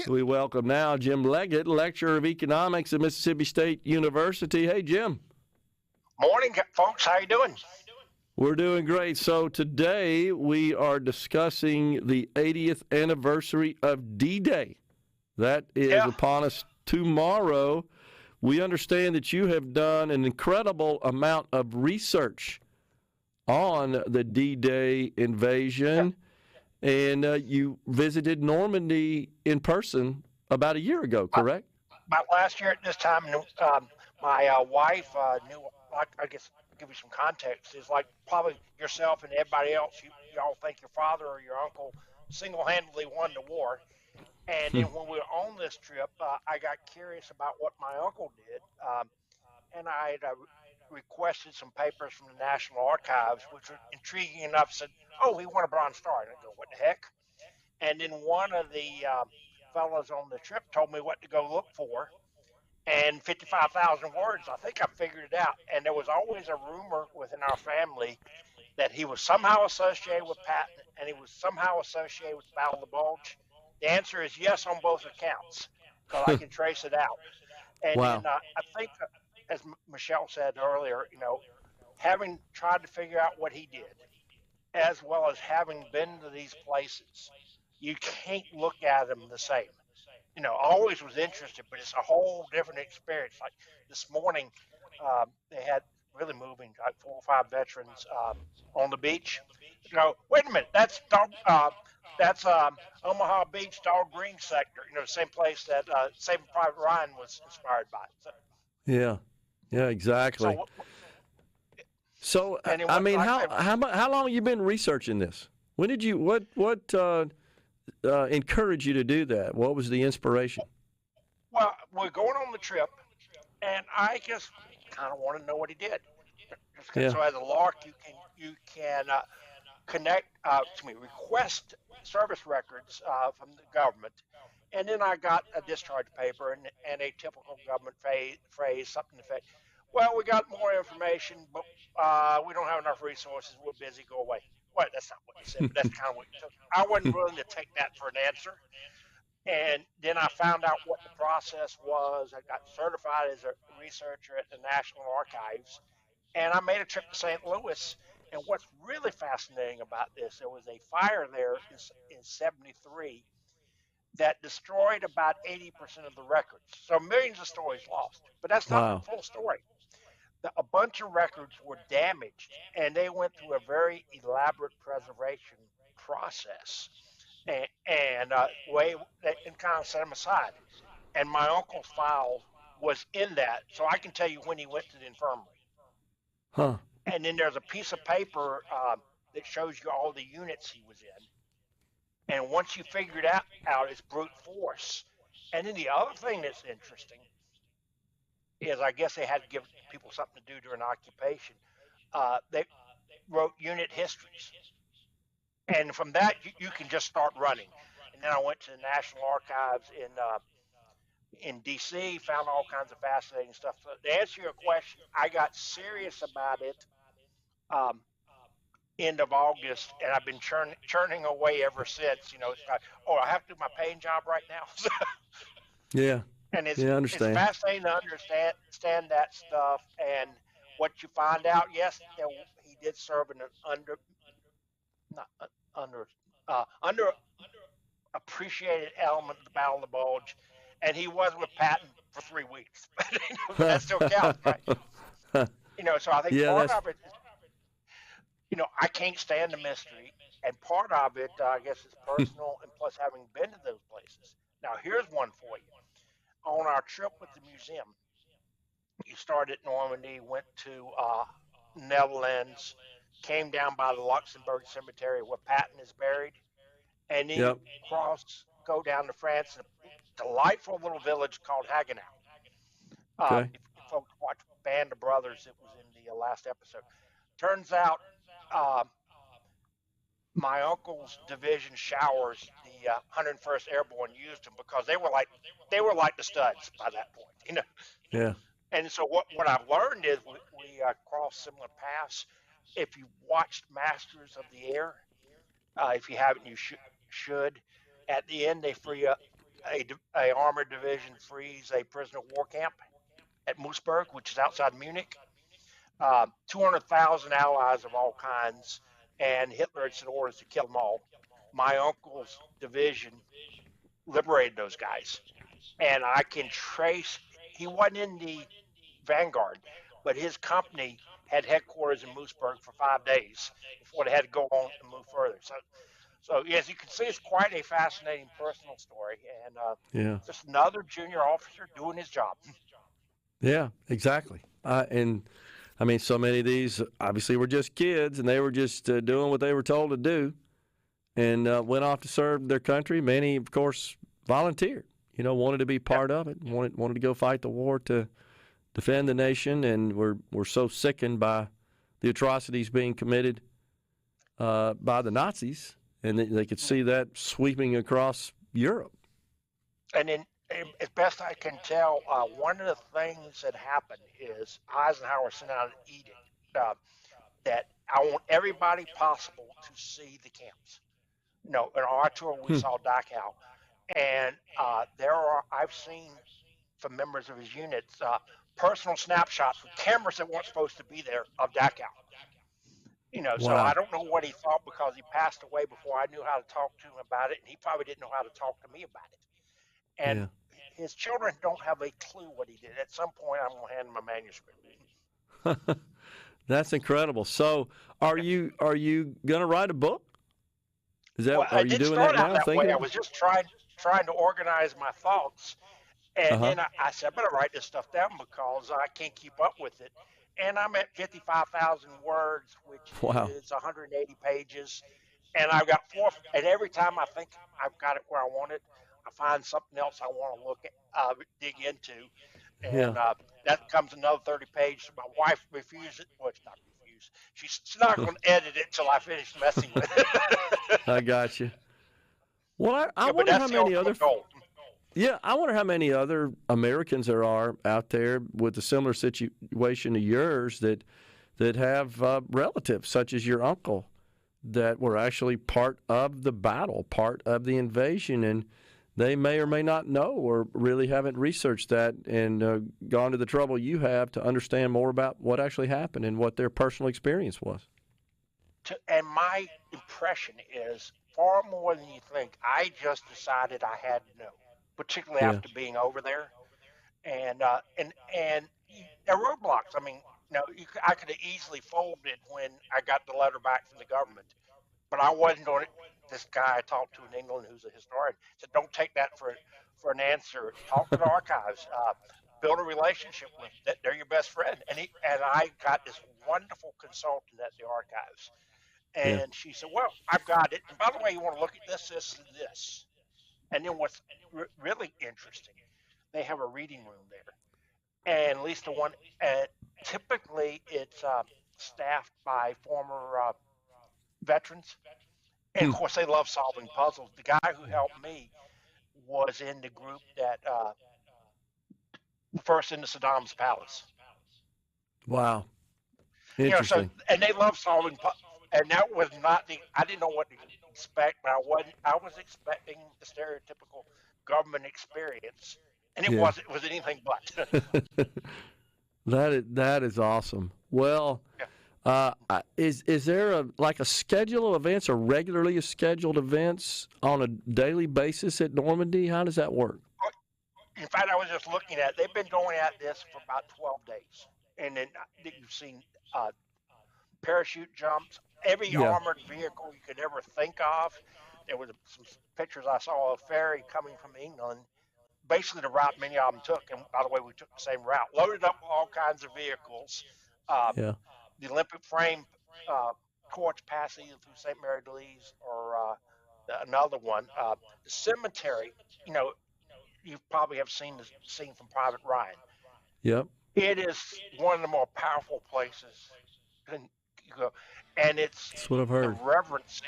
We welcome now Jim Leggette, Lecturer of Economics at Mississippi State University. Hey, Jim. Morning, folks. How you doing? We're doing great. So today we are discussing the 80th anniversary of D-Day. That is upon us tomorrow. We understand that you have done an incredible amount of research on the D-Day invasion, and you visited Normandy in person about a year ago, correct? About last year at this time, my wife knew, I guess, to give you some context, is like probably yourself and everybody else, you all think your father or your uncle single-handedly won the war. And then when we were on this trip, I got curious about what my uncle did, and I requested some papers from the National Archives, which were intriguing enough. Said, "Oh, he won a Bronze Star." And I go, "What the heck?" And then one of the fellows on the trip told me what to go look for, and 55,000 words. I think I figured it out. And there was always a rumor within our family that he was somehow associated with Patton, and he was somehow associated with the Battle of the Bulge. The answer is yes on both accounts, because I can trace it out. And Wow. then, I think, as Michelle said earlier, having tried to figure out what he did, as well as having been to these places, you can't look at them the same. I always was interested, but it's a whole different experience. Like this morning, they had really moving, like 4 or 5 veterans on the beach. Wait a minute, that's Omaha Beach, Dog Green sector. The same place that Saving Private Ryan was inspired by. So, yeah, exactly. So I mean, how long have you been researching this? When did you what encouraged you to do that? What was the inspiration? Well, we're going on the trip, and I just kind of want to know what he did. So as a lark, you can request service records from the government, and then I got a discharge paper and a typical government phrase, something to the effect, "Well, we got more information, but we don't have enough resources. We're busy. Go away." Well, that's not what he said, but that's kind of what he took. I wasn't willing to take that for an answer. And then I found out what the process was. I got certified as a researcher at the National Archives, and I made a trip to St. Louis. And what's really fascinating about this, there was a fire there in 73 that destroyed about 80% of the records. So millions of stories lost, but that's not the full story. A bunch of records were damaged, and they went through a very elaborate preservation process and kind of set them aside. And my uncle's file was in that, so I can tell you when he went to the infirmary. Huh. And then there's a piece of paper that shows you all the units he was in. And once you figure it out, it's brute force. And then the other thing that's interesting is I guess they had to give people something to do during occupation. They wrote unit histories. And from that, you can just start running. And then I went to the National Archives in D.C., found all kinds of fascinating stuff. To answer your question, I got serious about it end of August, and I've been churning away ever since. It's like, I have to do my paying job right now. Yeah. And it's fascinating to understand that stuff. And what you find out, yes, he did serve in an underappreciated element of the Battle of the Bulge, and he was with Patton for 3 weeks. That still counts, right? So I think part of it is, I can't stand the mystery, and part of it, I guess, is personal, and plus having been to those places. Now, here's one for you. On our trip with the museum, you started at Normandy, went to Netherlands, came down by the Luxembourg Cemetery where Patton is buried, and then you go down to France in a delightful little village called Haguenau. If folks watch Band of Brothers, it was in the last episode. Turns out my uncle's division showers, the 101st Airborne, used them because they were like the studs by that point, Yeah. And so what I've learned is we cross similar paths. If you watched Masters of the Air, if you haven't, you should. At the end, they free up a armored division freeze a prisoner of war camp at Moosburg, which is outside Munich. 200,000 allies of all kinds, and Hitler had sent orders to kill them all. My uncle's division liberated those guys, and I can trace. He wasn't in the vanguard, but his company had headquarters in Moosburg for 5 days before they had to go on and move further. So as you can see, it's quite a fascinating personal story, and just another junior officer doing his job. Yeah, exactly. And I mean, so many of these obviously were just kids, and they were just doing what they were told to do, and went off to serve their country. Many, of course, volunteered. Wanted to be part of it. Wanted to go fight the war to defend the nation, and were so sickened by the atrocities being committed by the Nazis, and they could see that sweeping across Europe. And then, as best I can tell, one of the things that happened is Eisenhower sent out an edict that I want everybody possible to see the camps. In our tour, we saw Dachau, and I've seen from members of his units personal snapshots with cameras that weren't supposed to be there of Dachau. Wow. So I don't know what he thought, because he passed away before I knew how to talk to him about it, and he probably didn't know how to talk to me about it. And his children don't have a clue what he did. At some point, I'm going to hand him a manuscript. That's incredible. So, are you going to write a book? Are you doing that now? I was just trying to organize my thoughts, and then I said, I better write this stuff down because I can't keep up with it. And I'm at 55,000 words, which is 180 pages, and I've got four. And every time I think I've got it where I want it, I find something else I want to look at, dig into, and that comes another 30 pages. My wife refused it. Well, it's not refused. She's not going to edit it until I finish messing with it. I got you. Well, I wonder how many other. Yeah, I wonder how many other Americans there are out there with a similar situation to yours that have relatives, such as your uncle, that were actually part of the battle, part of the invasion, and they may or may not know or really haven't researched that and gone to the trouble you have to understand more about what actually happened and what their personal experience was. And my impression is far more than you think. I just decided I had to know, particularly after being over there. And there were roadblocks. I mean, I could have easily folded when I got the letter back from the government, but I wasn't going to. This guy I talked to in England, who's a historian, said, "Don't take that for an answer. Talk to the archives. Build a relationship with them. They're your best friend." And I got this wonderful consultant at the archives, and she said, "Well, I've got it. And by the way, you want to look at this, this, and this." And then what's really interesting, they have a reading room there, and at least the one. Typically, it's staffed by former veterans. And of course, they love solving puzzles. The guy who helped me was in the group that first into Saddam's palace. Wow, interesting. And they love solving puzzles. And that was not I didn't know what to expect, but I was expecting the stereotypical government experience, and it wasn't. It was anything but. That is awesome. Well. Is there a schedule of events or regularly scheduled events on a daily basis at Normandy? How does that work? In fact, I was just looking at it. They've been going at this for about 12 days. And then you've seen parachute jumps, every armored vehicle you could ever think of. There were some pictures I saw of a ferry coming from England, basically the route many of them took. And by the way, we took the same route, loaded up with all kinds of vehicles. The Olympic frame torch pass either through St. Mary de Lise or another one. The cemetery, you probably have seen the scene from Private Ryan. Yep. It is one of the more powerful places. And that's what I've heard. The reverence.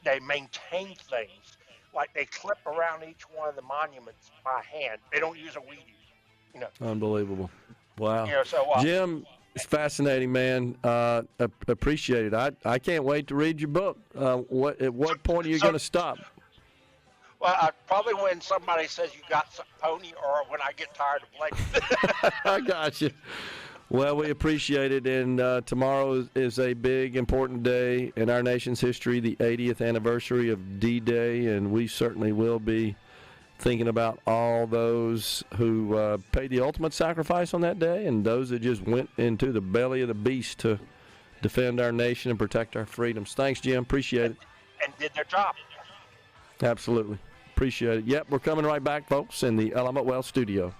They maintain things. Like they clip around each one of the monuments by hand. They don't use a weed eater. Unbelievable. Wow. Jim, it's fascinating, man. Appreciate it. I can't wait to read your book. At what point are you going to stop? Well, probably when somebody says you got some pony, or when I get tired of blaming. I got you. Well, we appreciate it, and tomorrow is a big, important day in our nation's history, the 80th anniversary of D-Day, and we certainly will be thinking about all those who paid the ultimate sacrifice on that day and those that just went into the belly of the beast to defend our nation and protect our freedoms. Thanks, Jim. Appreciate it. And did their job. Absolutely. Appreciate it. Yep, we're coming right back, folks, in the Element Well studio.